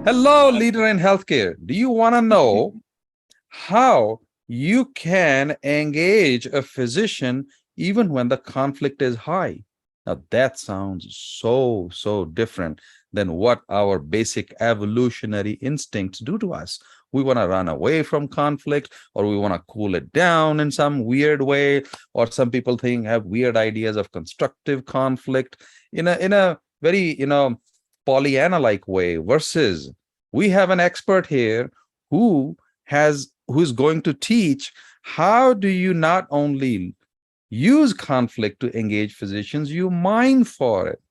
Hello, leader in healthcare. Do you want to know how you can engage a physician even when the conflict is high? Now, that sounds so different than what our basic evolutionary instincts do to us. We want to run away from conflict, or we want to cool it down in some weird way, or some people have weird ideas of constructive conflict in a very, Pollyanna-like way, versus we have an expert here who who's going to teach how do you not only use conflict to engage physicians, you mine for it.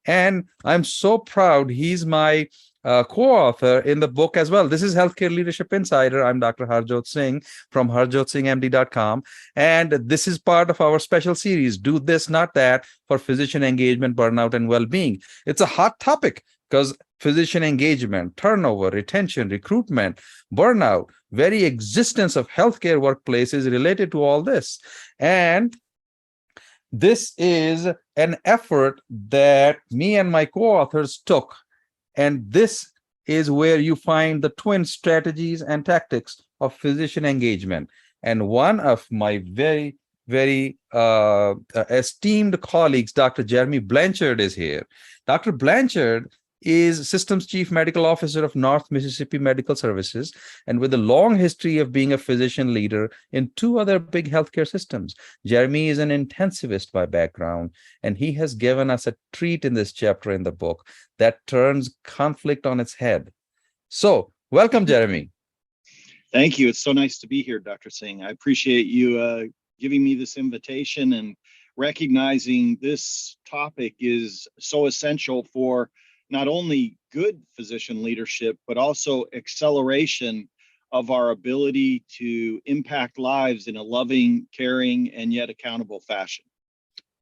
And I'm so proud he's my co-author in the book as well. This is Healthcare Leadership Insider. I'm Dr. Harjot Singh from harjotsinghmd.com. And this is part of our special series, Do This, Not That, for physician engagement, burnout, and well-being. It's a hot topic because physician engagement, turnover, retention, recruitment, burnout, very existence of healthcare workplace is related to all this. And this is an effort that me and my co-authors took. And this is where you find the twin strategies and tactics of physician engagement. And one of my very esteemed colleagues, Dr. Jeremy Blanchard, is here. Dr. Blanchard is Systems Chief Medical Officer of North Mississippi Medical Services, and with a long history of being a physician leader in two other big healthcare systems. Jeremy is an intensivist by background, and he has given us a treat in this chapter in the book that turns conflict on its head. So, welcome, Jeremy. Thank you. It's so nice to be here, Dr. Singh. I appreciate you giving me this invitation and recognizing this topic is so essential for not only good physician leadership, but also acceleration of our ability to impact lives in a loving, caring, and yet accountable fashion.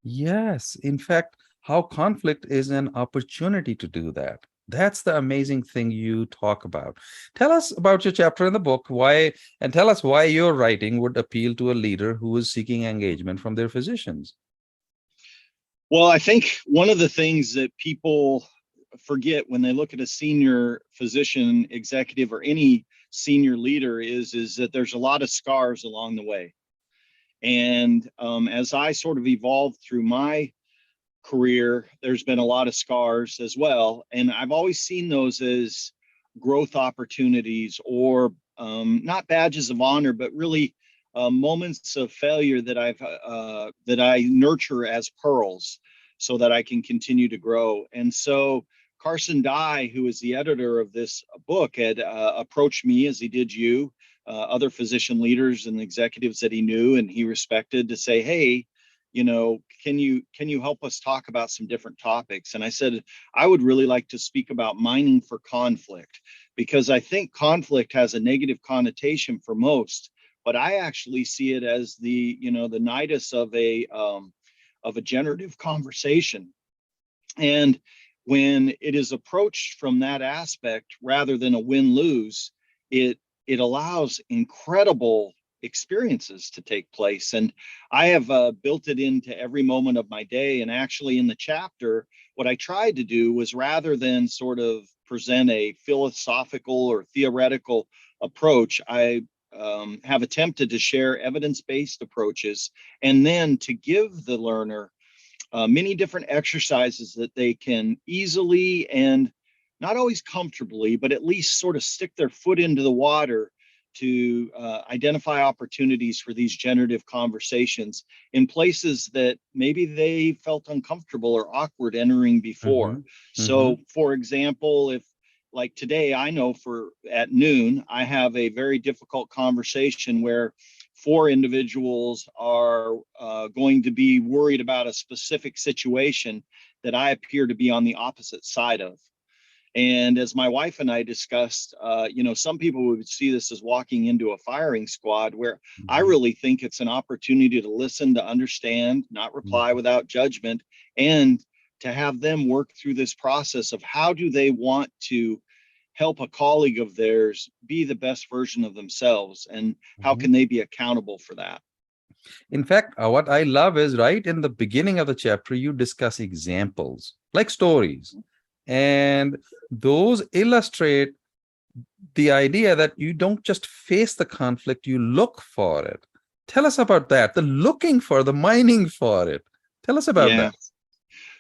Yes, in fact, how conflict is an opportunity to do that. That's the amazing thing you talk about. Tell us about your chapter in the book, and tell us why your writing would appeal to a leader who is seeking engagement from their physicians. Well, I think one of the things that people forget when they look at a senior physician, executive, or any senior leader is that there's a lot of scars along the way. And as I sort of evolved through my career, there's been a lot of scars as well. And I've always seen those as growth opportunities, or not badges of honor, but really moments of failure that I nurture as pearls so that I can continue to grow. And so Carson Dye, who is the editor of this book, had approached me, as he did you, other physician leaders and executives that he knew and he respected, to say, hey, can you help us talk about some different topics? And I said, I would really like to speak about mining for conflict, because I think conflict has a negative connotation for most, but I actually see it as the nidus of a generative conversation. And when it is approached from that aspect rather than a win-lose, it allows incredible experiences to take place. And I have built it into every moment of my day. And actually in the chapter, what I tried to do was, rather than sort of present a philosophical or theoretical approach, I have attempted to share evidence-based approaches, and then to give the learner many different exercises that they can easily, and not always comfortably, but at least sort of stick their foot into the water to identify opportunities for these generative conversations in places that maybe they felt uncomfortable or awkward entering before. Mm-hmm. So, for example, if like today, I know at noon, I have a very difficult conversation where 4 individuals are going to be worried about a specific situation that I appear to be on the opposite side of. And as my wife and I discussed, some people would see this as walking into a firing squad, where I really think it's an opportunity to listen, to understand, not reply without judgment, and to have them work through this process of how do they want to help a colleague of theirs be the best version of themselves, and how can they be accountable for that. In fact, what I love is right in the beginning of the chapter, you discuss examples like stories, and those illustrate the idea that you don't just face the conflict, you look for it. Tell us about that. The looking for, the mining for it. Tell us about Yeah. that.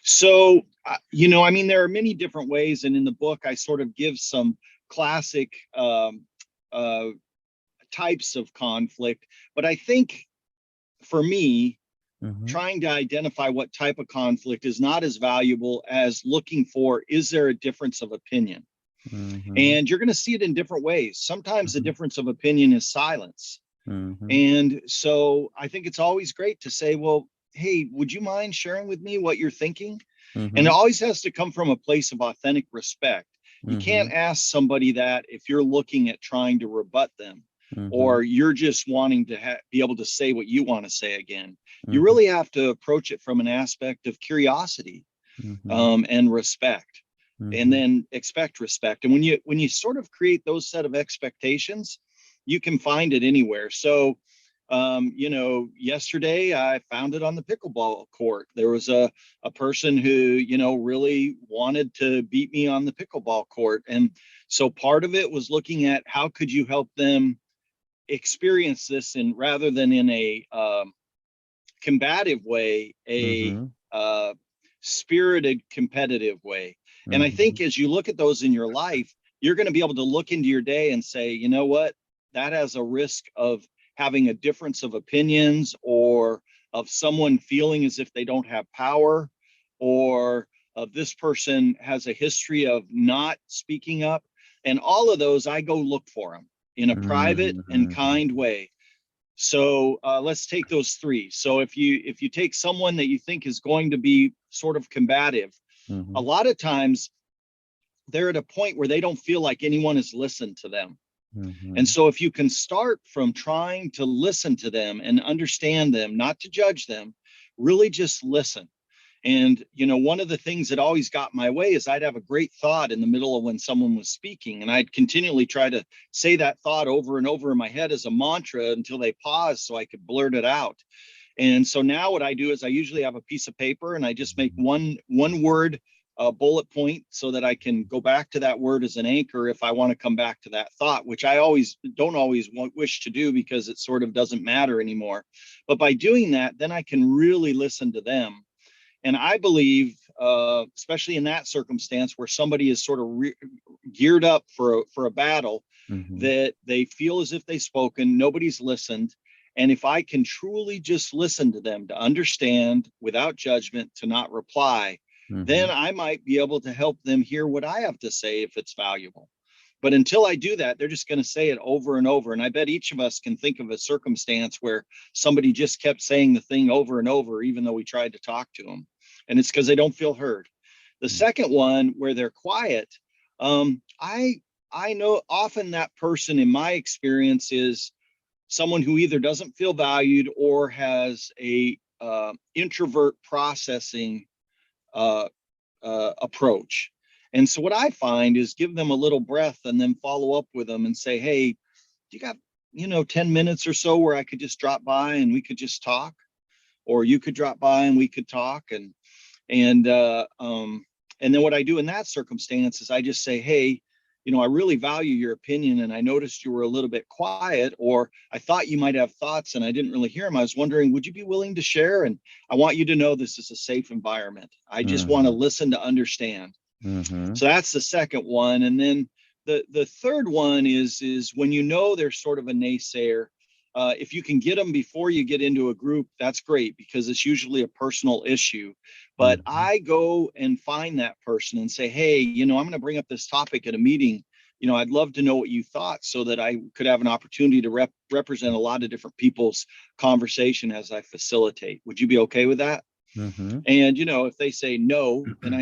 So, I mean, there are many different ways. And in the book, I sort of give some classic uh, types of conflict. But I think for me, Mhm, trying to identify what type of conflict is not as valuable as looking for, is there a difference of opinion? mhm, And you're going to see it in different ways. Sometimes the mhm, difference of opinion is silence. mhm, And so I think it's always great to say, well, hey, would you mind sharing with me what you're thinking? And it mhm, always has to come from a place of authentic respect. You can't mhm, ask somebody that if you're looking at trying to rebut them, mhm, or you're just wanting to be able to say what you want to say again. You mhm, really have to approach it from an aspect of curiosity, mhm, and respect, and mhm, then expect respect. And when you sort of create those set of expectations, you can find it anywhere. So yesterday I found it on the pickleball court. There was a person who, really wanted to beat me on the pickleball court. And so part of it was looking at how could you help them experience this, and rather than in a combative way, a mhm, uh, spirited competitive way. And I think mhm, as you look at those in your life, you're going to be able to look into your day and say, you know what, that has a risk of having a difference of opinions, or of someone feeling as if they don't have power, or of this person has a history of not speaking up. And all of those, I go look for them in a private and mhm, kind way. So let's take those three. So if you take someone that you think is going to be sort of combative, a mhm, lot of times they're at a point where they don't feel like anyone has listened to them. And mhm, so if you can start from trying to listen to them and understand them, not to judge them, really just listen. And, one of the things that always got my way is I'd have a great thought in the middle of when someone was speaking, and I'd continually try to say that thought over and over in my head as a mantra until they paused so I could blurt it out. And so now what I do is I usually have a piece of paper and I just make one word bullet point so that I can go back to that word as an anchor if I want to come back to that thought, which I always don't always wish to do because it sort of doesn't matter anymore. But by doing that, then I can really listen to them. And I believe, especially in that circumstance where somebody is sort of geared up for a battle, mhm, that they feel as if they've spoken, nobody's listened. And if I can truly just listen to them, to understand without judgment, to not reply, then mhm, I might be able to help them hear what I have to say if it's valuable. But until I do that, they're just going to say it over and over. And I bet each of us can think of a circumstance where somebody just kept saying the thing over and over, even though we tried to talk to them. And it's because they don't feel heard. The second one, where they're quiet, I know often that person, in my experience, is someone who either doesn't feel valued or has a introvert processing uh, approach. And so what I find is give them a little breath and then follow up with them and say, hey, do you got 10 minutes or so where I could just drop by and we could just talk, or you could drop by and we could talk. And then what I do in that circumstance is I just say, hey, I really value your opinion, and I noticed you were a little bit quiet, or I thought you might have thoughts and I didn't really hear them. I was wondering, would you be willing to share? And I want you to know this is a safe environment. I just want to mhm, listen to understand. mhm, So that's the second one. And then the third one is when they're sort of a naysayer, if you can get them before you get into a group, that's great because it's usually a personal issue. But mhm, I go and find that person and say, hey, I'm going to bring up this topic at a meeting. I'd love to know what you thought so that I could have an opportunity to represent a lot of different people's conversation as I facilitate. Would you be okay with that? mhm, And if they say no, then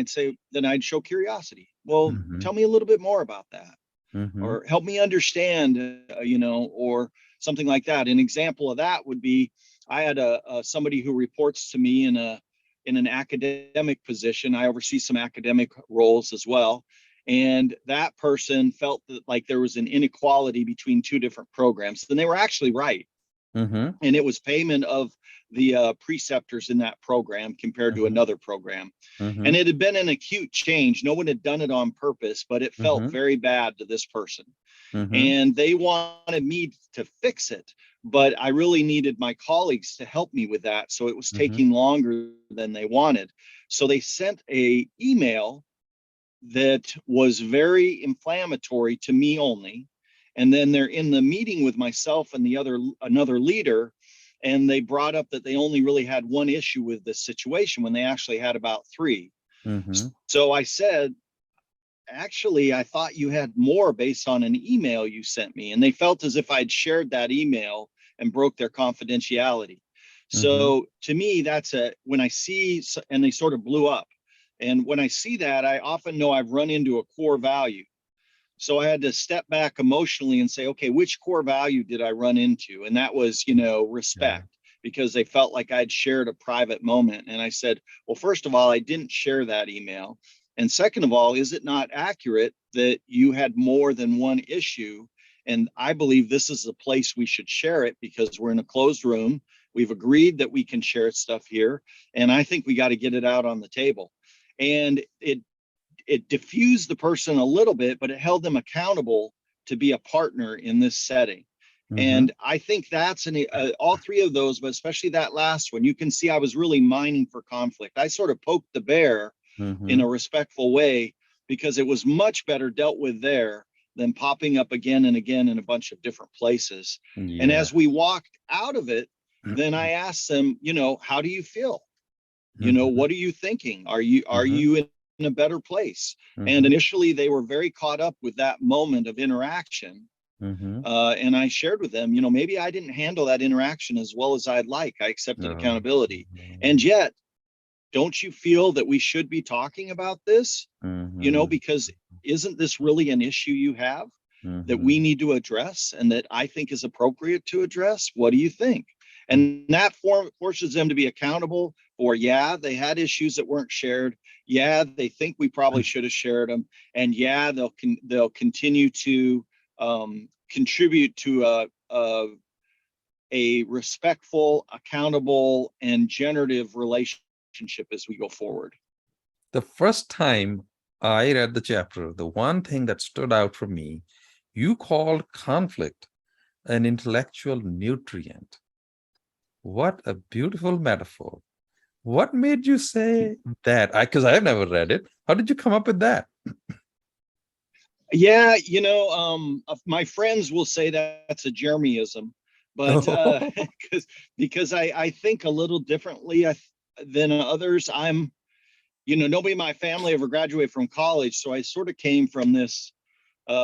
I'd show curiosity. Well, mhm, tell me a little bit more about that, mhm, or help me understand, or something like that. An example of that would be I had a somebody who reports to me in an academic position. I oversee some academic roles as well. And that person felt that like there was an inequality between two different programs. And they were actually right, mhm, and it was payment of the preceptors in that program compared to another program. And Mhm. it had been an acute change. No one had done it on purpose, but it felt Mhm. very bad to this person. Mhm. And they wanted me to fix it, but I really needed my colleagues to help me with that. So it was Mhm. taking longer than they wanted. So they sent a email that was very inflammatory to me only. And then they're in the meeting with myself and another leader, and they brought up that they only really had one issue with this situation when they actually had about three. Mhm. So I said, actually, I thought you had more based on an email you sent me. And they felt as if I'd shared that email and broke their confidentiality. Mhm. So to me, when I see, and they sort of blew up. And when I see that, I often know I've run into a core value. So I had to step back emotionally and say, okay, which core value did I run into? And that was, Yeah. respect, because they felt like I'd shared a private moment. And I said, well, first of all, I didn't share that email. And second of all, is it not accurate that you had more than one issue? And I believe this is the place we should share it, because we're in a closed room. We've agreed that we can share stuff here. And I think we got to get it out on the table. And it diffused the person a little bit, but it held them accountable to be a partner in this setting. Mhm. And I think that's all three of those, but especially that last one, you can see I was really mining for conflict. I sort of poked the bear in a Mhm. respectful way, because it was much better dealt with there than popping up again and again in a bunch of different places. And Yeah. as we walked out of it, then I asked them, how do you feel? Mhm. What are you thinking? Are you in a better place? And Mhm. initially they were very caught up with that moment of interaction. Mhm. And I shared with them, maybe I didn't handle that interaction as well as I'd like. I accepted No. accountability. And yet, don't you feel that we should be talking about this? Mhm. Because isn't this really an issue you have that we Mhm. need to address and that I think is appropriate to address? What do you think? Mhm. And that forces them to be accountable for, yeah, they had issues that weren't shared. Yeah, they think we probably should have shared them. And yeah, they'll continue to contribute to a respectful, accountable, and generative relationship as we go forward. The first time I read the chapter, the one thing that stood out for me, you called conflict an intellectual nutrient. What a beautiful metaphor. What made you say that? Because I've never read it. How did you come up with that? Yeah, my friends will say that's a Jeremyism, but because I think a little differently than others. Nobody in my family ever graduated from college, so I sort of came from this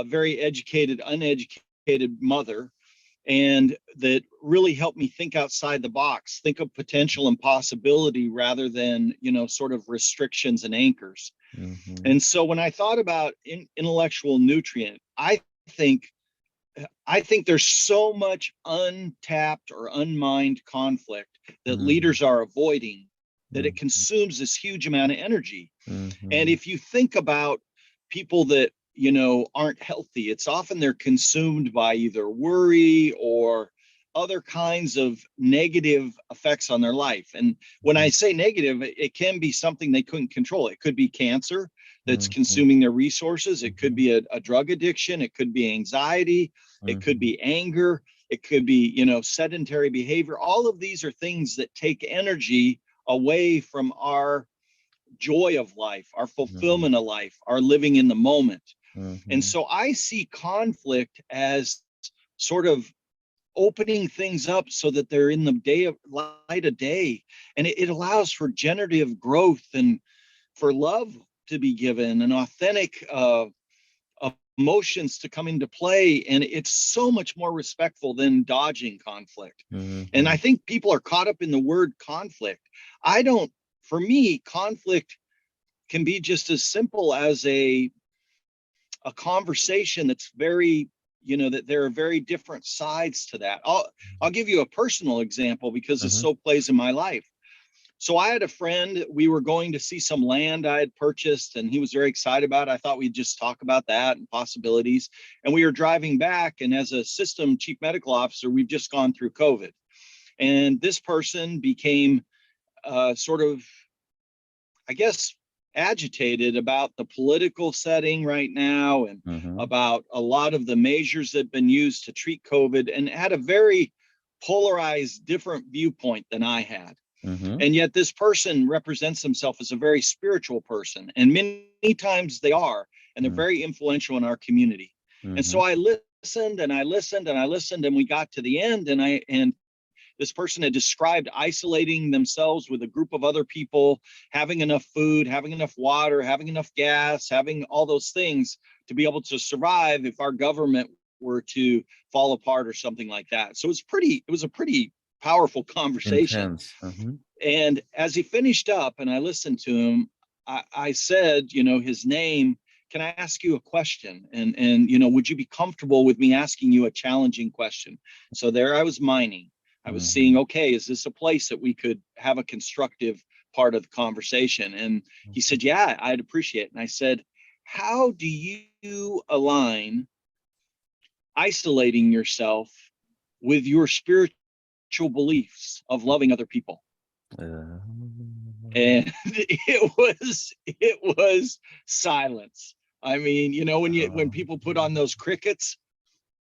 very educated, uneducated mother, and that really helped me think outside the box, think of potential and possibility rather than sort of restrictions and anchors. Mhm. And so when I thought about intellectual nutrient, think I think there's so much untapped or unmined conflict that Mhm. leaders are avoiding, that it Mhm. consumes this huge amount of energy. And Mhm. if you think about people that aren't healthy, it's often they're consumed by either worry or other kinds of negative effects on their life. And when I say negative, it can be something they couldn't control. It could be cancer that's Mhm. consuming their resources. It could Mhm. be a drug addiction. It could be anxiety. It could Mhm. be anger. It could be sedentary behavior. All of these are things that take energy away from our joy of life, our Mhm. fulfillment of life, our living in the moment. And Mhm. so I see conflict as sort of opening things up so that they're in the light of day. And it allows for generative growth and for love to be given and authentic emotions to come into play. And it's so much more respectful than dodging conflict. And I Mhm. think people are caught up in the word conflict. I don't, for me, conflict can be just as simple as a conversation that's very, that there are very different sides to that. I'll give you a personal example because this Mhm. so plays in my life. So I had a friend, we were going to see some land I had purchased and he was very excited about it. I thought we'd just talk about that and possibilities. And we were driving back, and as a system chief medical officer, we've just gone through COVID. And this person became sort of, I guess, agitated about the political setting right now and Mm-hmm. about a lot of the measures that have been used to treat COVID, and had a very polarized, different viewpoint than I had. Mm-hmm. And yet this person represents himself as a very spiritual person, and many times they are, and they're very influential in our community. And Mm-hmm. so I listened and I listened and I listened, and we got to the end, and this person had described isolating themselves with a group of other people, having enough food, having enough water, having enough gas, having all those things to be able to survive if our government were to fall apart or something like that. So it was a pretty powerful conversation. Intense. Mm-hmm. And as he finished up and I listened to him, I said, his name, can I ask you a question? And would you be comfortable with me asking you a challenging question? So there I was mining. I was Mm-hmm. seeing, okay, is this a place that we could have a constructive part of the conversation? And he said, yeah, I'd appreciate it. And I said, how do you align isolating yourself with your spiritual beliefs of loving other people? Uh, And it was silence. I mean, when people put on those crickets,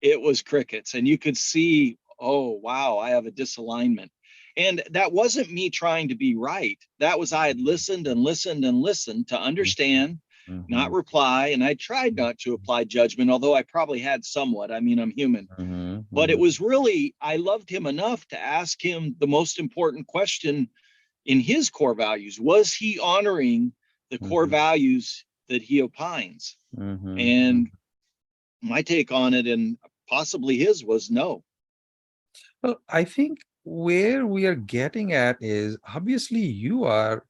it was crickets, and you could see, oh wow, I have a disalignment. And that wasn't me trying to be right. That was, I had listened and listened and listened to understand, not mm-hmm. reply. And I tried not to apply judgment, although I probably had somewhat. I mean, I'm human. Mm-hmm. But it Mm-hmm. was really, I loved him enough to ask him the most important question in his core values. Was he honoring the core Mm-hmm. values that he opines? Mm-hmm. And my take on it, and possibly his, was no. Well, I think where we are getting at is obviously you are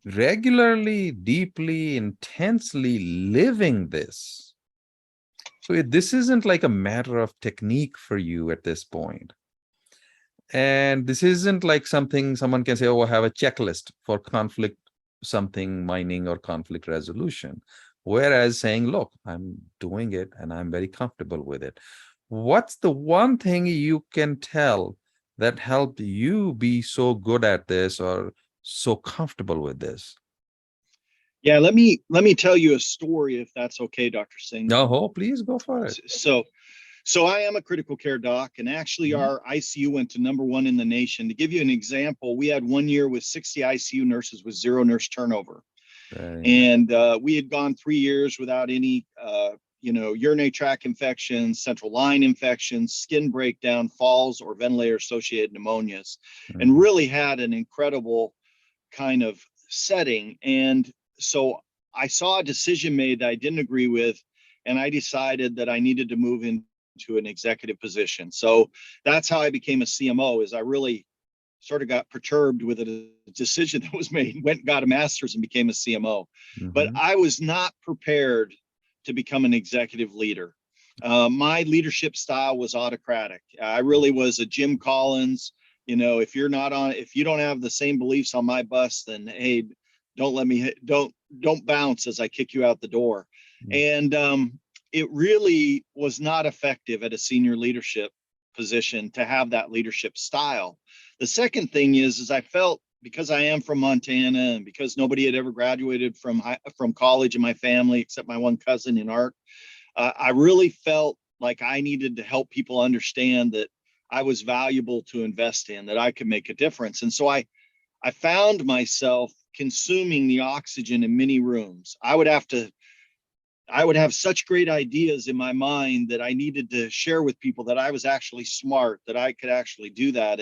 regularly, deeply, intensely living this. So this isn't like a matter of technique for you at this point. And this isn't like something someone can say, oh, I have a checklist for conflict, something mining or conflict resolution. Whereas saying, look, I'm doing it and I'm very comfortable with it. What's the one thing you can tell that helped you be so good at this or so comfortable with this? Yeah, let me tell you a story, if that's okay, Dr. Singh. Oh, please go for it. So I am a critical care doc, and actually Mhm. our ICU went to #1 in the nation. To give you an example, we had one year with 60 ICU nurses with zero nurse turnover. Very nice. And we had gone 3 years without any urinary tract infections, central line infections, skin breakdown, falls, or ventilator associated pneumonias, and Mhm. really had an incredible kind of setting. And so I saw a decision made that I didn't agree with, and I decided that I needed to move into an executive position. So that's how I became a CMO. Is I really sort of got perturbed with a decision that was made, went and got a master's and became a CMO. But Mhm. I was not prepared to become an executive leader. My leadership style was autocratic. I really was a Jim Collins. If you don't have the same beliefs on my bus, then hey, don't bounce as I kick you out the door. Mhm. And it really was not effective at a senior leadership position to have that leadership style. The second thing is I felt, because I am from Montana and because nobody had ever graduated from college in my family except my one cousin in art, I really felt like I needed to help people understand that I was valuable to invest in, that I could make a difference. And so I found myself consuming the oxygen in many rooms. I would have such great ideas in my mind that I needed to share with people that I was actually smart, that I could actually do that.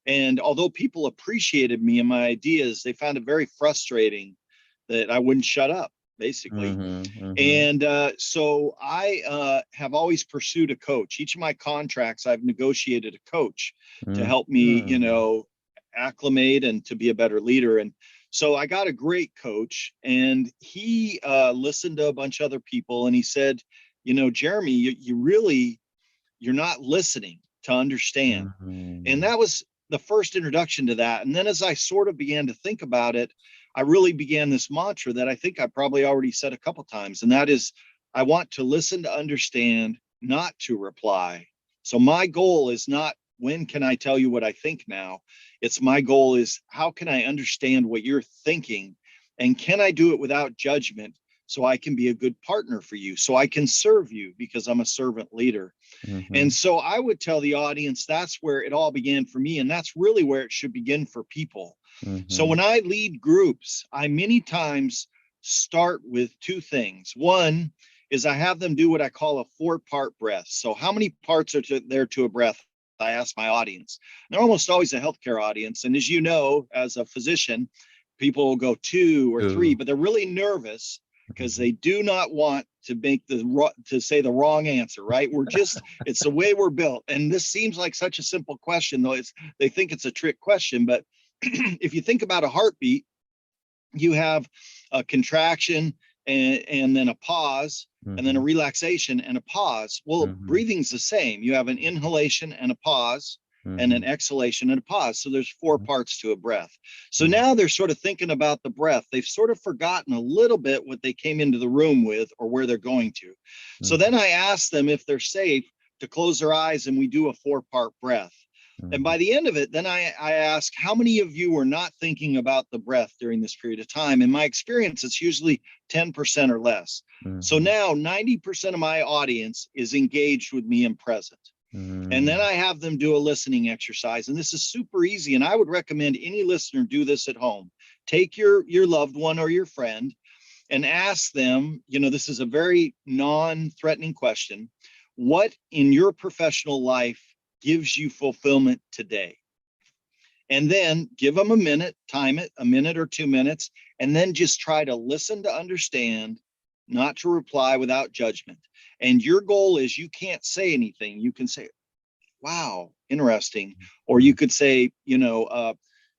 And although people appreciated me and my ideas, they found it very frustrating that I wouldn't shut up, basically. Mhm. Mhm. And so I have always pursued a coach. Each of my contracts, I've negotiated a coach to help me, Mhm. acclimate and to be a better leader. And so I got a great coach, and he listened to a bunch of other people, and he said, Jeremy, you're not listening to understand. And Mhm. that was the first introduction to that. And then as I sort of began to think about it, I really began this mantra that I think I probably already said a couple times, and that is, I want to listen to understand, not to reply. So my goal is not when can I tell you what I think now? It's my goal is how can I understand what you're thinking, and can I do it without judgment so I can be a good partner for you, so I can serve you because I'm a servant leader. And Mhm, so I would tell the audience that's where it all began for me. And that's really where it should begin for people. So mhm, when I lead groups, I many times start with two things. One is I have them do what I call a 4-part breath. So how many parts are there to a breath? I ask my audience. They're almost always a healthcare audience. And as you know, as a physician, people will go 2 or 3, true. but they're really nervous because Mhm, they do not want to make to say the wrong answer, right? It's the way we're built. And this seems like such a simple question, though they think it's a trick question. But if you think about a heartbeat, you have a contraction and then a pause and then a mhm, relaxation and a pause. Well, mhm, breathing's the same. You have an inhalation and a pause and an mhm, exhalation and a pause. So there's 4 mhm, parts to a breath. So mhm, now they're sort of thinking about the breath. They've sort of forgotten a little bit what they came into the room with or where they're going to. So mhm, then I ask them if they're safe to close their eyes and we do a 4-part breath. And mhm, by the end of it, then I ask, how many of you were not thinking about the breath during this period of time? In my experience, it's usually 10% or less. So mhm, now 90% of my audience is engaged with me and present. And then mhm, I have them do a listening exercise. And this is super easy. And I would recommend any listener do this at home. Take your loved one or your friend and ask them, this is a very non-threatening question. What in your professional life gives you fulfillment today? And then give them a minute, time it, a minute or 2 minutes, and then just try to listen to understand, not to reply without judgment. And your goal is you can't say anything. You can say, wow, interesting. Or you mhm, could say,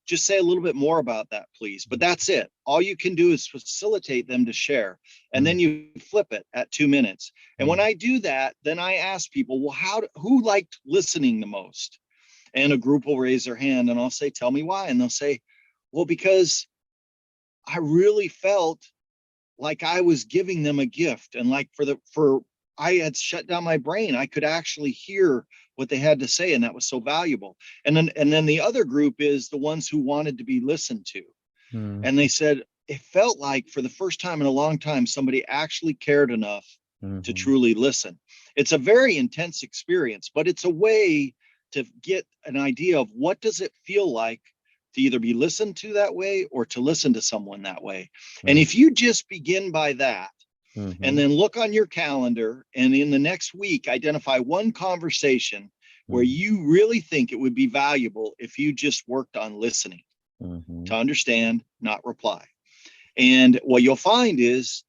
just say a little bit more about that, please. But that's it. All you can do is facilitate them to share. And then mhm, you flip it at 2 minutes. And when mhm, I do that, then I ask people, well, who liked listening the most? And a group will raise their hand and I'll say, tell me why. And they'll say, well, because I really felt like I was giving them a gift. And like I had shut down my brain. I could actually hear what they had to say. And that was so valuable. And then the other group is the ones who wanted to be listened to. mhm, And they said, it felt like for the first time in a long time, somebody actually cared enough to mhm, truly listen. It's a very intense experience, but it's a way to get an idea of what does it feel like to either be listened to that way or to listen to someone that way. And mhm, if you just begin by that, and mhm, then look on your calendar and in the next week identify one conversation where mhm, you really think it would be valuable if you just worked on listening to mhm, understand, not reply. And what you'll find is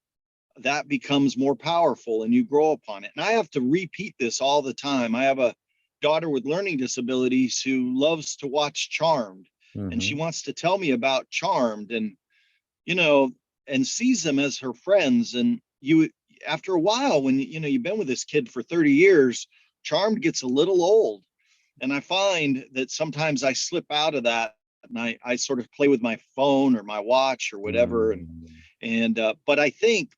that becomes more powerful and you grow upon it. And I have to repeat this all the time. I have a daughter with learning disabilities who loves to watch Charmed, and she mhm, wants to tell me about Charmed you know, and sees them as her friends. And after a while, when you've been with this kid for 30 years, Charmed gets a little old. And I find that sometimes I slip out of that and I sort of play with my phone or my watch or whatever. mhm, But I think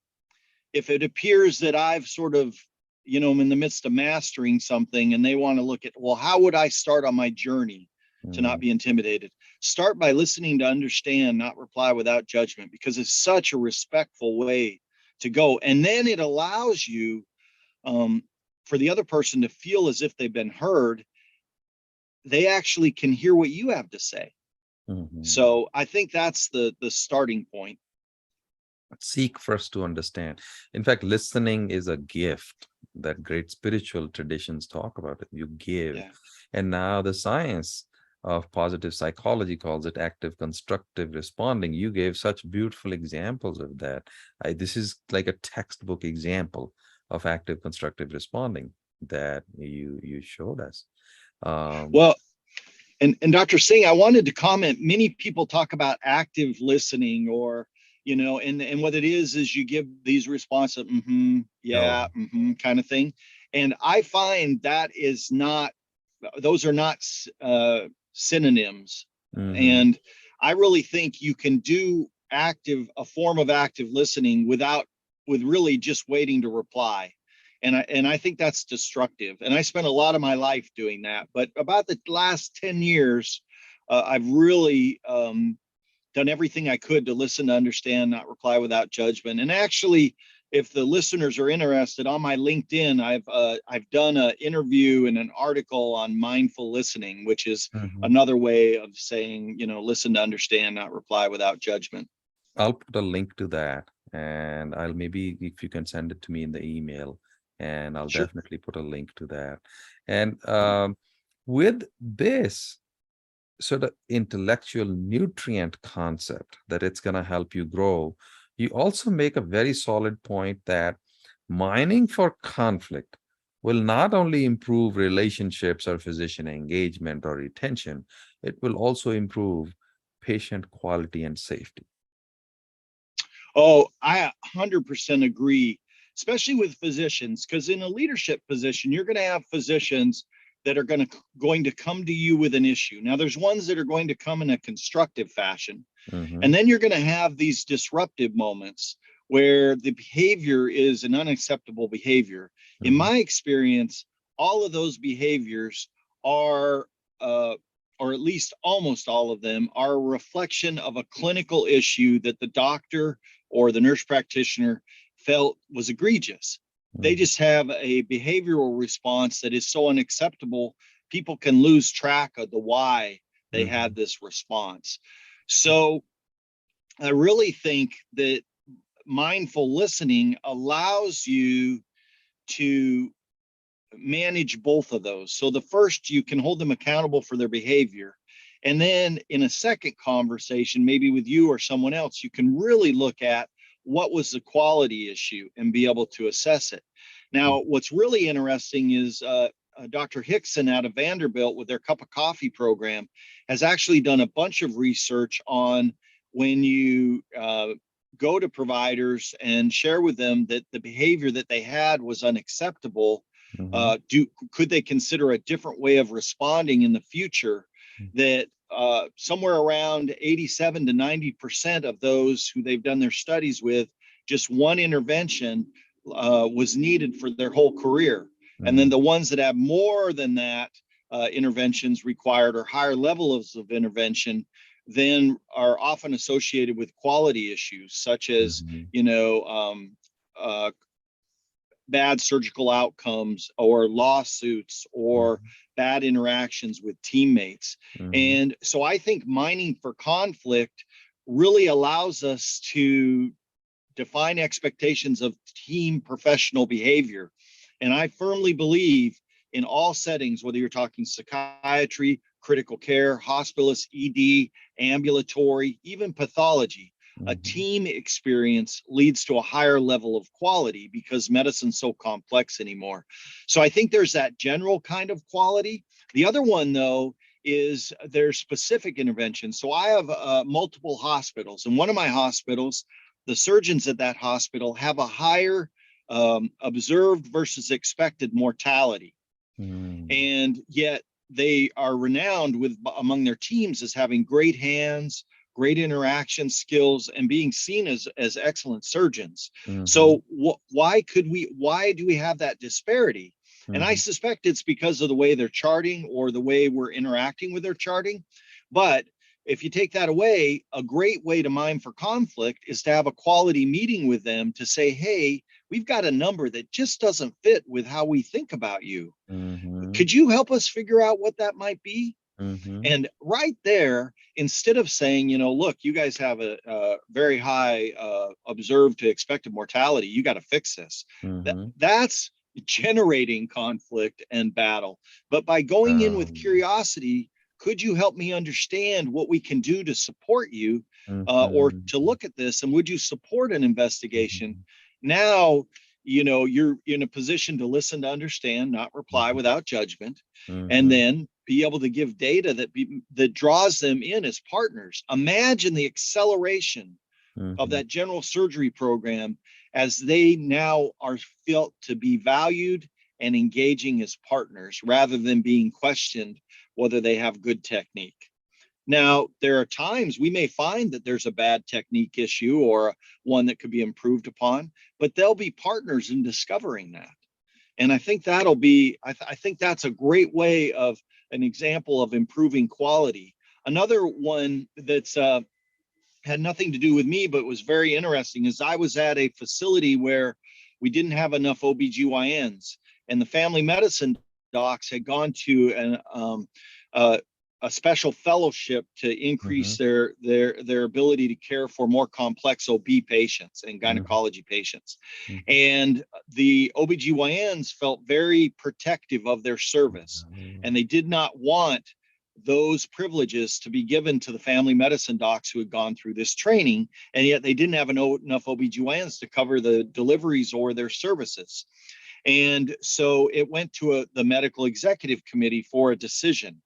if it appears that I've sort of, I'm in the midst of mastering something and they want to look at, well, how would I start on my journey to not mhm, be intimidated? Start by listening to understand, not reply without judgment, because it's such a respectful way to go. And then it allows you, um, for the other person to feel as if they've been heard. They actually can hear what you have to say. mhm. So I think that's the starting point. Seek first to understand. In fact, listening is a gift that great spiritual traditions talk about it. You give. Yeah. And now the science of positive psychology calls it active constructive responding. You gave such beautiful examples of that. This is like a textbook example of active constructive responding that you showed us. Um, Well, and Dr. Singh, I wanted to comment. Many people talk about active listening, or and what it is you give these responses, no. yeah, kind of thing. And I find that is not; those are not synonyms. Hmm. And I really think you can do a form of active listening with really just waiting to reply. And I think that's destructive. And I spent a lot of my life doing that. But about the last 10 years, I've really done everything I could to listen, to understand, not reply without judgment. And actually, if the listeners are interested, on my LinkedIn, I've done an interview and an article on mindful listening, which is Mhm. another way of saying, listen to understand, not reply without judgment. I'll put a link to that, and I'll maybe if you can send it to me in the email, and I'll Sure. definitely put a link to that. And with this sort of intellectual nutrient concept that it's going to help you grow, you also make a very solid point that mining for conflict will not only improve relationships or physician engagement or retention, it will also improve patient quality and safety. Oh, I 100% agree, especially with physicians, because in a leadership position, you're going to have physicians that are going to come to you with an issue. Now, there's ones that are going to come in a constructive fashion, Mm-hmm. and then you're going to have these disruptive moments where the behavior is an unacceptable behavior. In Mm-hmm. my experience, all of those behaviors are, or at least almost all of them, are a reflection of a clinical issue that the doctor or the nurse practitioner felt was egregious. They Mm-hmm. just have a behavioral response that is so unacceptable, people can lose track of the why they Mm-hmm. had this response. So I really think that mindful listening allows you to manage both of those. So the first, you can hold them accountable for their behavior. And then in a second conversation, maybe with you or someone else, you can really look at what was the quality issue and be able to assess it. Now, what's really interesting is Dr. Hickson out of Vanderbilt with their cup of coffee program has actually done a bunch of research on when you go to providers and share with them that the behavior that they had was unacceptable. Mm-hmm. Could they consider a different way of responding in the future? That somewhere around 87 to 90% of those who they've done their studies with, just one intervention was needed for their whole career. And then Mm-hmm. the ones that have more than that interventions required, or higher levels of intervention, then are often associated with quality issues such as, Mm-hmm. uh, bad surgical outcomes or lawsuits or bad interactions with teammates. Mm-hmm. And so I think mining for conflict really allows us to define expectations of team professional behavior. And I firmly believe in all settings, whether you're talking psychiatry, critical care, hospitalist, ED, ambulatory, even pathology, a Mm-hmm. team experience leads to a higher level of quality because medicine's so complex anymore. So I think there's that general kind of quality. The other one, though, is there's specific interventions. So I have multiple hospitals, and one of my hospitals, the surgeons at that hospital have a higher observed versus expected mortality. Mm-hmm. And yet they are renowned with among their teams as having great hands, great interaction skills, and being seen as excellent surgeons. Mm-hmm. So why do we have that disparity? And I Mm-hmm. suspect it's because of the way they're charting or the way we're interacting with their charting. But if you take that away, a great way to mine for conflict is to have a quality meeting with them to say, hey, we've got a number that just doesn't fit with how we think about you. Mm-hmm. Could you help us figure out what that might be? Mm-hmm. And right there, instead of saying, look, you guys have a very high observed to expected mortality, you got to fix this. Mm-hmm. That's generating conflict and battle. But by going in with curiosity, could you help me understand what we can do to support you, or to Mm-hmm. look at this? And would you support an investigation? Mm-hmm. Now, you're in a position to listen, to understand, not reply without judgment, and Mm-hmm. then be able to give data that draws them in as partners. Imagine the acceleration of Mm-hmm. that general surgery program as they now are felt to be valued and engaging as partners rather than being questioned whether they have good technique. Now, there are times we may find that there's a bad technique issue or one that could be improved upon, but they'll be partners in discovering that. And I think that'll be, I think that's a great way of an example of improving quality. Another one that's had nothing to do with me, but was very interesting is I was at a facility where we didn't have enough OBGYNs, and the family medicine docs had gone to uh, a special fellowship to Mm-hmm. increase their ability to care for more complex OB patients and Mm-hmm. gynecology patients. And the OBGYNs felt very protective of their service, Mm-hmm. and they did not want those privileges to be given to the family medicine docs who had gone through this training, and yet they didn't have enough OBGYNs to cover the deliveries or their services. And so it went to the medical executive committee for a decision.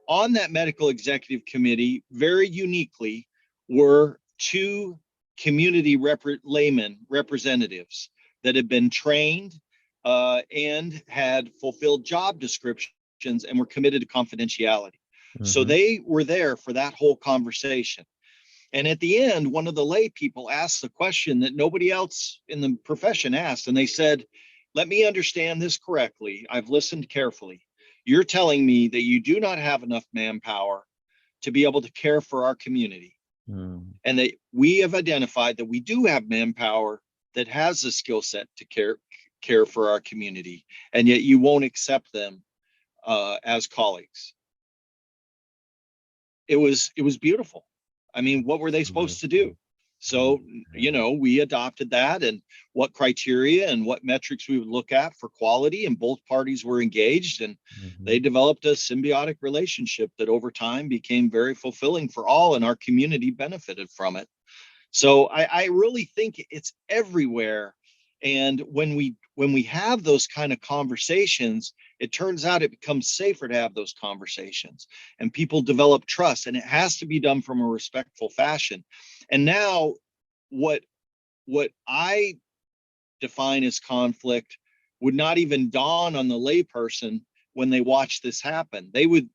On that medical executive committee, very uniquely, were two community layman representatives that had been trained and had fulfilled job descriptions and were committed to confidentiality. So Mm-hmm. they were there for that whole conversation. And at the end, one of the lay people asked the question that nobody else in the profession asked. And they said, let me understand this correctly. I've listened carefully. You're telling me that you do not have enough manpower to be able to care for our community, Mm-hmm. and that we have identified that we do have manpower that has the skill set to care for our community, and yet you won't accept them as colleagues. It was beautiful. I mean, what were they supposed to do? Absolutely. So, we adopted that, and what criteria and what metrics we would look at for quality, and both parties were engaged, and Mm-hmm. they developed a symbiotic relationship that over time became very fulfilling for all, and our community benefited from it. So I really think it's everywhere. And when we have those kind of conversations, it turns out it becomes safer to have those conversations, and people develop trust, and it has to be done from a respectful fashion. And now what what I define as conflict would not even dawn on the layperson when they watch this happen. They wouldn't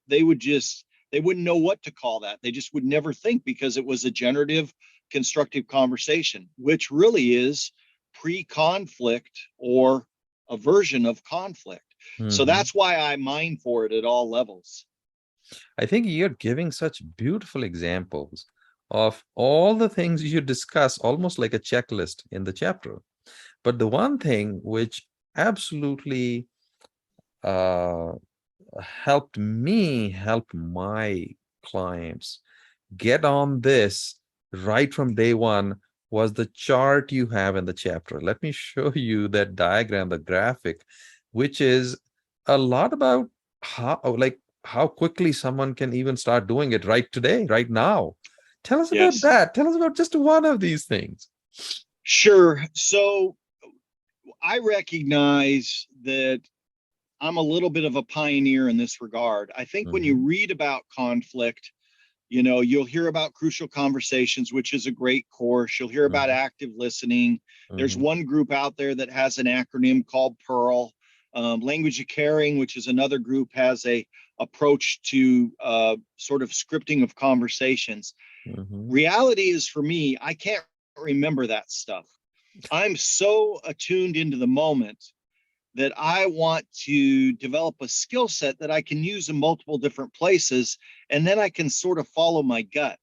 know what to call that. They just would never think, because it was a generative, constructive conversation, which really is pre-conflict or a version of conflict. So Mm-hmm. that's why I mine for it at all levels. I think you're giving such beautiful examples of all the things you discuss, almost like a checklist in the chapter. But the one thing which absolutely uh, helped me help my clients get on this right from day one was the chart you have in the chapter. Let me show you that diagram, the graphic, which is a lot about how quickly someone can even start doing it right today, right now. Tell us about Yes, that. Tell us about just one of these things. sure. So I recognize that I'm a little bit of a pioneer in this regard. I think when you Mhm, read about conflict, you'll hear about crucial conversations, which is a great course. You'll hear about mhm, active listening. There's mhm, one group out there that has an acronym called Pearl. Language of Caring, which is another group, has a approach to sort of scripting of conversations. mhm, Reality is, for me, I can't remember that stuff. I'm so attuned into the moment that I want to develop a skill set that I can use in multiple different places. And then I can sort of follow my gut.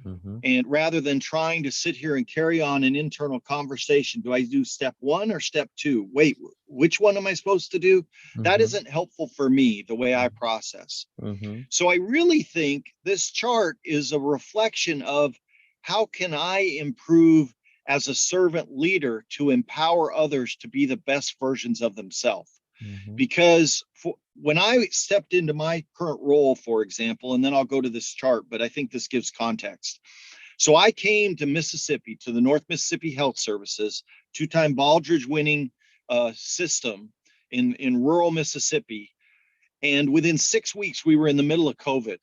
mhm, And rather than trying to sit here and carry on an internal conversation, do I do step one or step two? Wait, which one am I supposed to do? That mhm, isn't helpful for me, the way I process. mhm, So I really think this chart is a reflection of how can I improve as a servant leader to empower others to be the best versions of themselves. mhm, Because when I stepped into my current role, for example, and then I'll go to this chart, but I think this gives context. So I came to Mississippi, to the North Mississippi Health Services, two-time Baldrige winning system in rural Mississippi. And within 6 weeks, we were in the middle of COVID.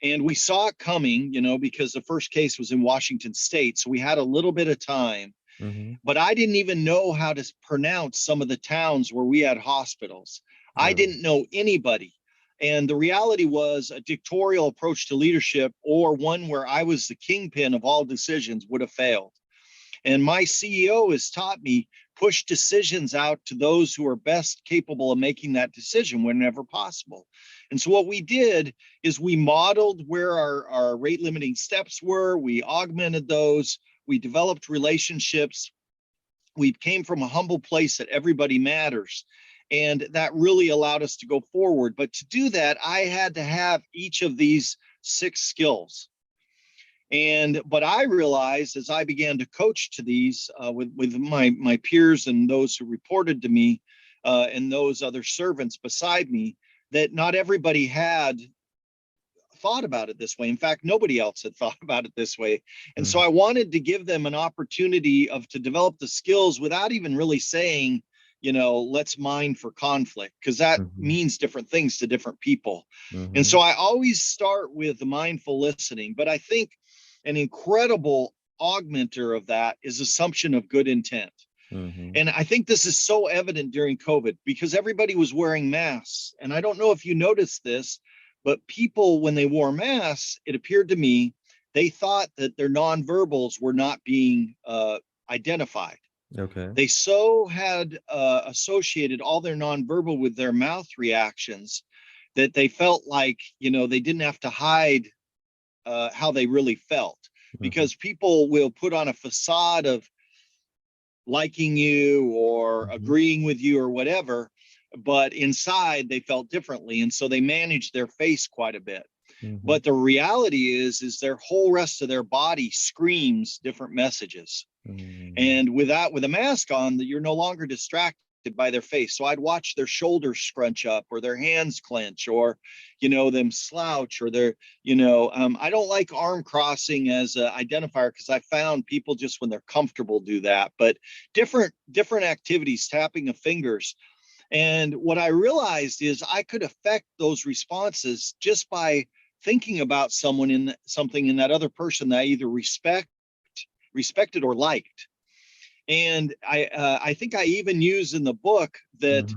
And we saw it coming, because the first case was in Washington State. So we had a little bit of time, mhm. but I didn't even know how to pronounce some of the towns where we had hospitals. I Oh, didn't know anybody. And the reality was, a dictatorial approach to leadership, or one where I was the kingpin of all decisions, would have failed. And my CEO has taught me push decisions out to those who are best capable of making that decision whenever possible. And so what we did is we modeled where our rate limiting steps were, we augmented those, we developed relationships. We came from a humble place that everybody matters. And that really allowed us to go forward. But to do that, I had to have each of these 6 skills. But I realized as I began to coach to these with my peers and those who reported to me and those other servants beside me, that not everybody had thought about it this way. In fact, nobody else had thought about it this way. And so I wanted to give them an opportunity to develop the skills without even really saying, let's mine for conflict, because that means different things to different people. And so I always start with the mindful listening, but I think an incredible augmenter of that is assumption of good intent. And I think this is so evident during COVID because everybody was wearing masks. And I don't know if you noticed this, but people, when they wore masks, it appeared to me, they thought that their nonverbals were not being identified. Okay. They so had associated all their nonverbal with their mouth reactions that they felt like, they didn't have to hide how they really felt, because people will put on a facade of liking you or agreeing with you or whatever, but inside they felt differently. And so they managed their face quite a bit. But the reality is their whole rest of their body screams different messages. And with a mask on, that you're no longer distracted by their face. So I'd watch their shoulders scrunch up or their hands clench or, them slouch or their, I don't like arm crossing as an identifier because I found people just when they're comfortable do that, but different activities, tapping of fingers. And what I realized is I could affect those responses just by thinking about something in that other person that I either respected or liked. And I think I even use in the book that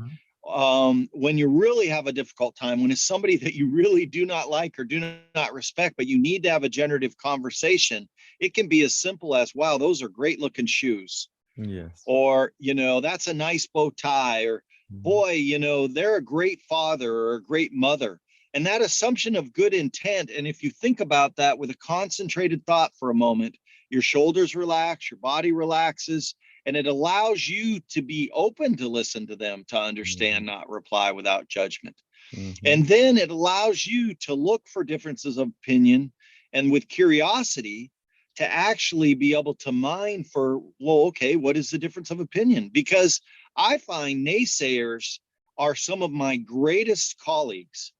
when you really have a difficult time, when it's somebody that you really do not like or do not respect, but you need to have a generative conversation, it can be as simple as, wow, those are great looking shoes. Yes. Or, that's a nice bow tie, or boy, they're a great father or a great mother. And that assumption of good intent. And if you think about that with a concentrated thought for a moment, your shoulders relax, your body relaxes, and it allows you to be open to listen to them, to understand, not reply without judgment. And then it allows you to look for differences of opinion and with curiosity to actually be able to mine for, well, okay, what is the difference of opinion? Because I find naysayers are some of my greatest colleagues,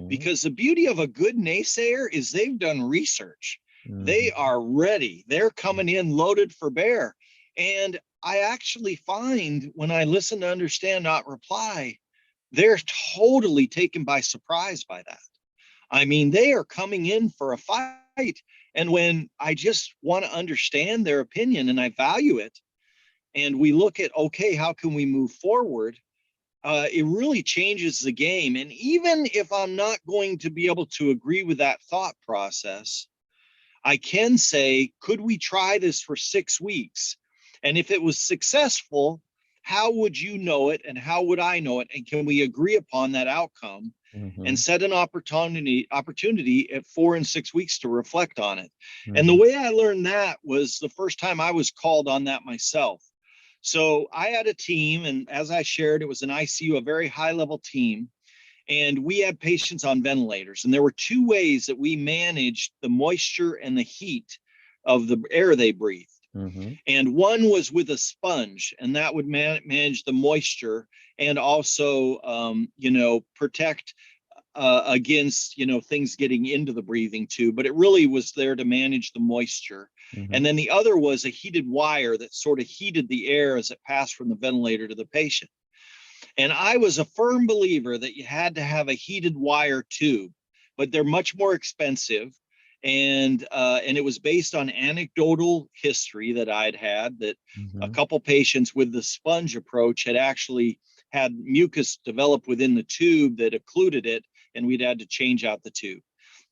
because the beauty of a good naysayer is they've done research. They are ready. They're coming in loaded for bear. And I actually find when I listen to understand, not reply, they're totally taken by surprise by that. I mean, they are coming in for a fight. And when I just want to understand their opinion and I value it, and we look at, okay, how can we move forward? It really changes the game. And even if I'm not going to be able to agree with that thought process, I can say, could we try this for 6 weeks? And if it was successful, how would you know it? And how would I know it? And can we agree upon that outcome and set an opportunity at 4 and 6 weeks to reflect on it? And the way I learned that was the first time I was called on that myself. So I had a team, and as I shared, it was an ICU, a very high level team. And we had patients on ventilators. And there were 2 ways that we managed the moisture and the heat of the air they breathed. And one was with a sponge, and that would manage the moisture and also, protect against, things getting into the breathing tube. But it really was there to manage the moisture. And then the other was a heated wire that sort of heated the air as it passed from the ventilator to the patient. And I was a firm believer that you had to have a heated wire tube, but they're much more expensive. And it was based on anecdotal history that I'd had, that a couple patients with the sponge approach had actually had mucus develop within the tube that occluded it, and we'd had to change out the tube.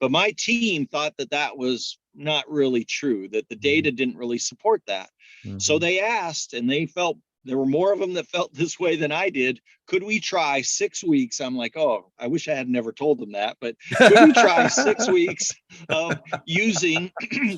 But my team thought that that was not really true, that the data didn't really support that. So they asked, and they felt there were more of them that felt this way than I did. Could we try 6 weeks? I'm like, oh, I wish I had never told them that, but could we try 6 weeks of using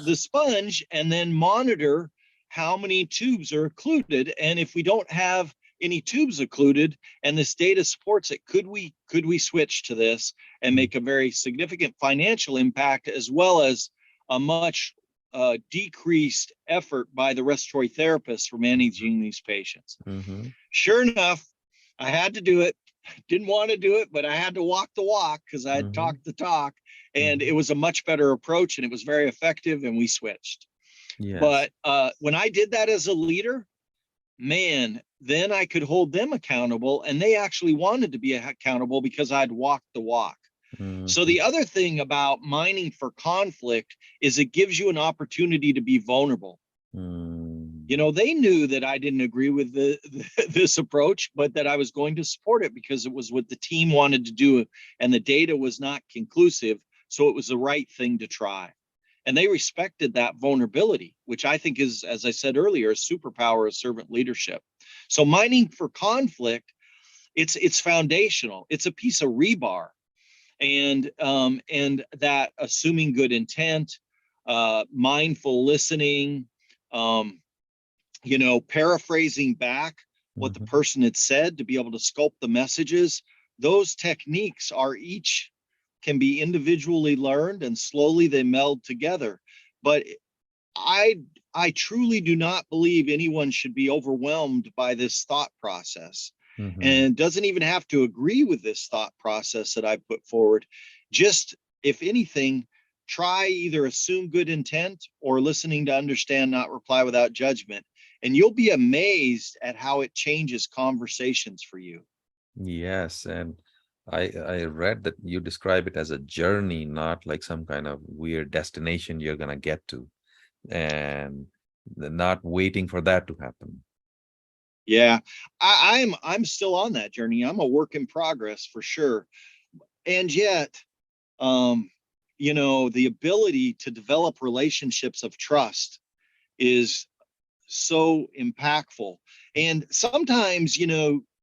the sponge and then monitor how many tubes are occluded? And if we don't have any tubes occluded and this data supports it, could we switch to this and make a very significant financial impact, as well as a much decreased effort by the respiratory therapists for managing these patients? Mhm. Sure enough, I had to do it. Didn't want to do it, but I had to walk the walk because I had Mhm. talked the talk, and it Mhm. was a much better approach and it was very effective, and we switched. Yes. But when I did that as a leader, man, then I could hold them accountable, and they actually wanted to be accountable because I'd walked the walk. So Mhm. the other thing about mining for conflict is it gives you an opportunity to be vulnerable. Mm. You know, they knew that I didn't agree with this approach, but that I was going to support it because it was what the team wanted to do, and the data was not conclusive. So it was the right thing to try. And they respected that vulnerability, which I think is, as I said earlier, a superpower of servant leadership. So mining for conflict, it's foundational. It's a piece of rebar, and that assuming good intent, mindful listening, um, paraphrasing back what the Mhm. person had said to be able to sculpt the messages. Those techniques are each can be individually learned, and slowly they meld together. But I I truly do not believe anyone should be overwhelmed by this thought process, Mhm. and doesn't even have to agree with this thought process that I put forward. Just, if anything, try either assume good intent or listening to understand, not reply without judgment, and you'll be amazed at how it changes conversations for you. Yes, and I read that you describe it as a journey, not like some kind of weird destination you're gonna get to, and not waiting for that to happen. Yeah, I'm still on that journey. I'm a work in progress for sure. And yet, um, the ability to develop relationships of trust is so impactful. And sometimes,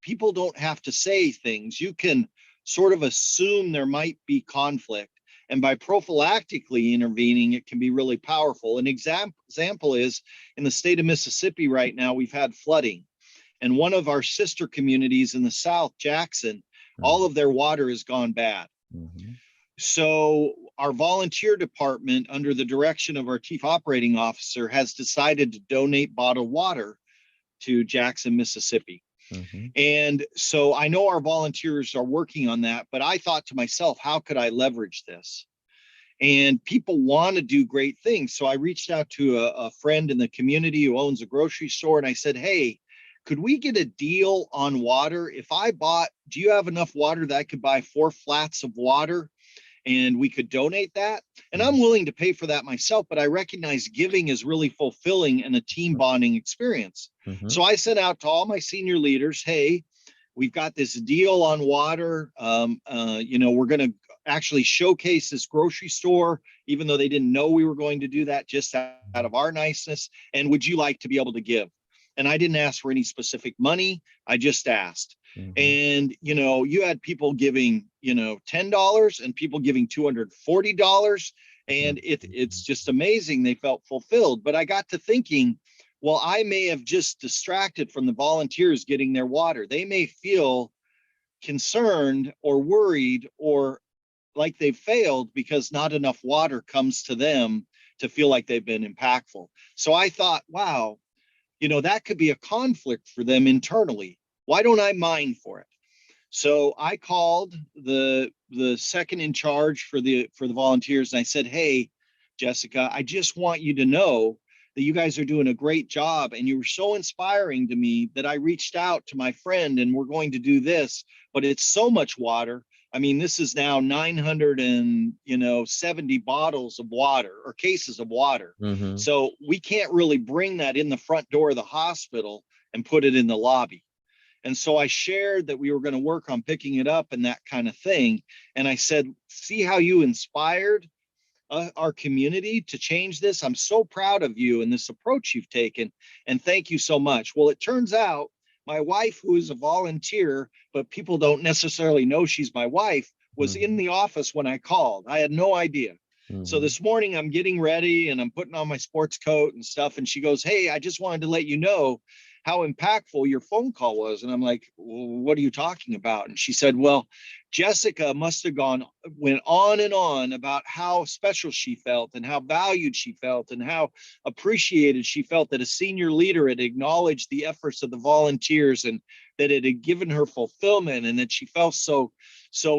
people don't have to say things. You can sort of assume there might be conflict. And by prophylactically intervening, it can be really powerful. An example is in the state of Mississippi right now, we've had flooding. And one of our sister communities in the South, Jackson, all Mhm. of their water has gone bad. Mhm. So our volunteer department, under the direction of our chief operating officer, has decided to donate bottled water to Jackson, Mississippi. Mhm. And so I know our volunteers are working on that, but I thought to myself, how could I leverage this? And people want to do great things. So I reached out to a friend in the community who owns a grocery store, and I said, hey, could we get a deal on water? If I bought, do you have enough water that I could buy 4 flats of water and we could donate that? And Mhm. I'm willing to pay for that myself, but I recognize giving is really fulfilling and a team bonding experience. Mhm. So I sent out to all my senior leaders, hey, we've got this deal on water. We're going to actually showcase this grocery store, even though they didn't know we were going to do that, just out of our niceness. And would you like to be able to give? And I didn't ask for any specific money. I just asked. Mhm. And, you had people giving, $10 and people giving $240. And it's Mhm. just amazing. They felt fulfilled. But I got to thinking, well, I may have just distracted from the volunteers getting their water. They may feel concerned or worried or like they've failed because not enough water comes to them to feel like they've been impactful. So I thought, wow, that could be a conflict for them internally. Why don't I mine for it? So I called the second in charge for the volunteers, and I said, hey, Jessica, I just want you to know that you guys are doing a great job, and you were so inspiring to me that I reached out to my friend, and we're going to do this, but it's so much water. I mean, this is now 970 bottles of water or cases of water. Mhm. So we can't really bring that in the front door of the hospital and put it in the lobby. And so I shared that we were going to work on picking it up and that kind of thing. And I said, see how you inspired our community to change this? I'm so proud of you and this approach you've taken. And thank you so much. Well, it turns out my wife, who is a volunteer, but people don't necessarily know she's my wife, was in the office when I called. I had no idea. So this morning I'm getting ready and I'm putting on my sports coat and stuff. And she goes, "Hey, I just wanted to let you know how impactful your phone call was." And I'm like, "Well, what are you talking about?" And she said, "Well, Jessica must have went on and on about how special she felt and how valued she felt and how appreciated she felt that a senior leader had acknowledged the efforts of the volunteers and that it had given her fulfillment and that she felt so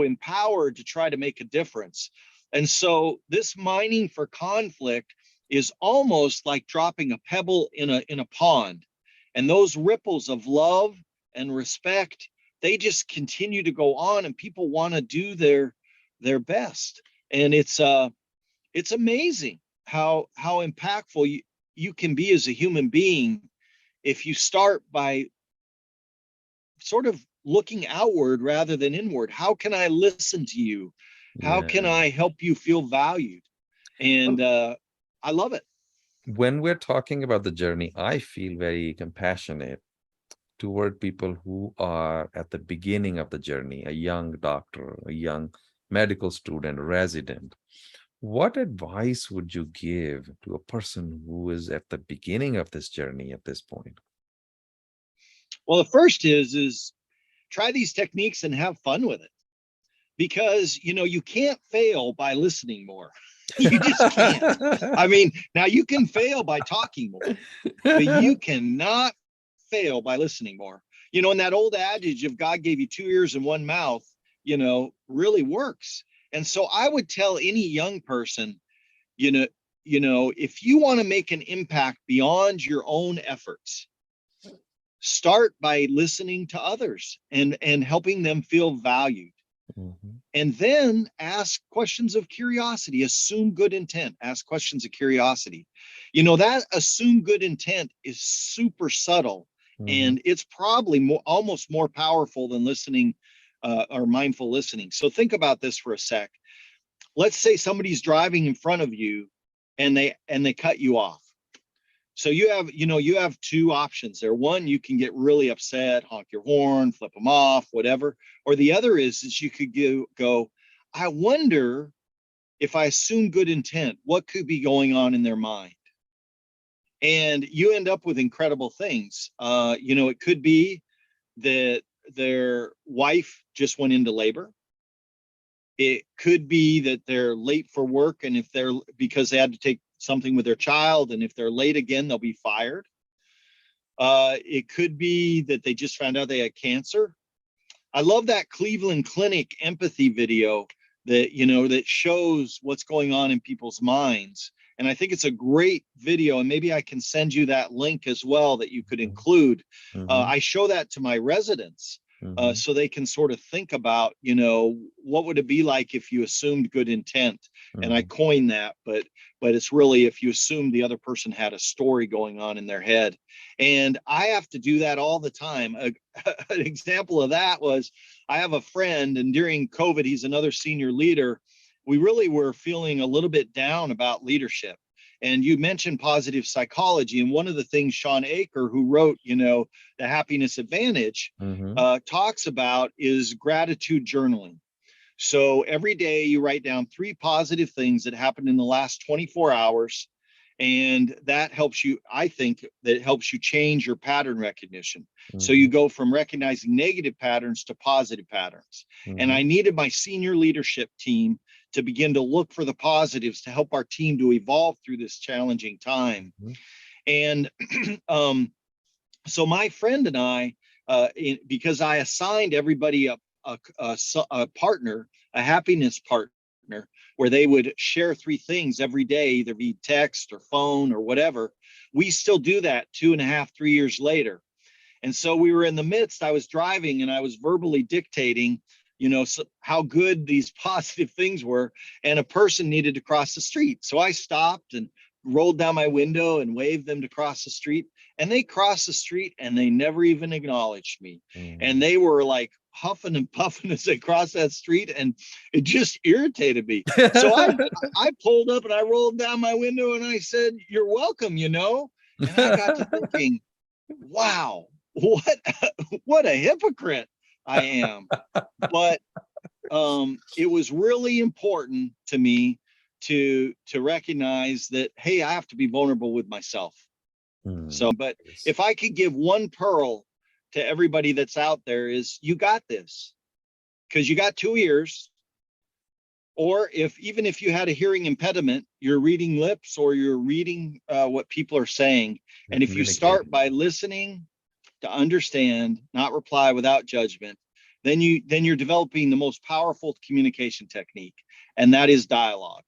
empowered to try to make a difference." And so this mining for conflict is almost like dropping a pebble in a pond. And those ripples of love and respect, they just continue to go on, and people want to do their best. And it's amazing how impactful you can be as a human being if you start by sort of looking outward rather than inward. How can I listen to you? How can Yeah. I help you feel valued? And I love it. When we're talking about the journey, I feel very compassionate toward people who are at the beginning of the journey, a young doctor, a young medical student, resident. What advice would you give to a person who is at the beginning of this journey at this point? Well, the first is try these techniques and have fun with it, because you can't fail by listening more. You just can't. I mean, now you can fail by talking more, but you cannot fail by listening more. And that old adage of God gave you 2 ears and 1 mouth, really works. And so I would tell any young person, you know, if you want to make an impact beyond your own efforts, start by listening to others and helping them feel valued. And then ask questions of curiosity, assume good intent, ask questions of curiosity. That assume good intent is super subtle, and it's probably almost more powerful than listening or mindful listening. So think about this for a sec. Let's say somebody's driving in front of you and they cut you off. So you have two options there. One, you can get really upset, honk your horn, flip them off, whatever. Or the other is you could go, I wonder if I assume good intent, what could be going on in their mind? And you end up with incredible things. It could be that their wife just went into labor. It could be that they're late for work, and because they had to take something with their child, and if they're late again, they'll be fired. It could be that they just found out they had cancer. I love that Cleveland Clinic empathy video that shows what's going on in people's minds. And I think it's a great video, and maybe I can send you that link as well that you could include. I show that to my residents so they can sort of think about, what would it be like if you assumed good intent? And I coined that, but it's really if you assumed the other person had a story going on in their head. And I have to do that all the time. An example of that was I have a friend, and during COVID, he's another senior leader. We really were feeling a little bit down about leadership. And you mentioned positive psychology. And one of the things Sean Aker, who wrote, The Happiness Advantage, talks about is gratitude journaling. So every day you write down 3 positive things that happened in the last 24 hours. And that helps you, I think, that helps you change your pattern recognition. So you go from recognizing negative patterns to positive patterns. And I needed my senior leadership team to begin to look for the positives to help our team to evolve through this challenging time. And so my friend and I, because I assigned everybody a partner, a happiness partner, where they would share 3 things every day, either via text or phone or whatever. We still do that 2.5, 3 years later. And so we were in the midst, I was driving and I was verbally dictating, how good these positive things were. And a person needed to cross the street. So I stopped and rolled down my window and waved them to cross the street. And they crossed the street and they never even acknowledged me. And they were like huffing and puffing as they crossed that street, and it just irritated me. So I pulled up and I rolled down my window and I said, "You're welcome," And I got to thinking, wow, what a hypocrite I am. But it was really important to me to recognize that, hey, I have to be vulnerable with myself. So, but if I could give one pearl to everybody that's out there, is you got this, because you got 2 ears. Or even if you had a hearing impediment, you're reading lips, or you're reading what people are saying. And if you start by listening to understand, not reply without judgment, then you're developing the most powerful communication technique, and that is dialogue.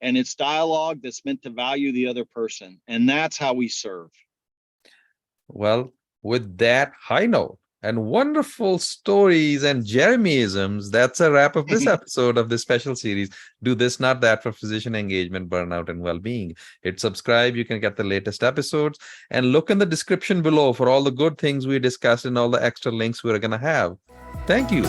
And it's dialogue that's meant to value the other person, and that's how we serve. Well, with that high note and wonderful stories and Jeremyisms, that's a wrap of this episode of this special series, Do This, Not That, for Physician Engagement, Burnout, and Well-Being. Hit subscribe, you can get the latest episodes, and look in the description below for all the good things we discussed and all the extra links we're going to have. Thank you.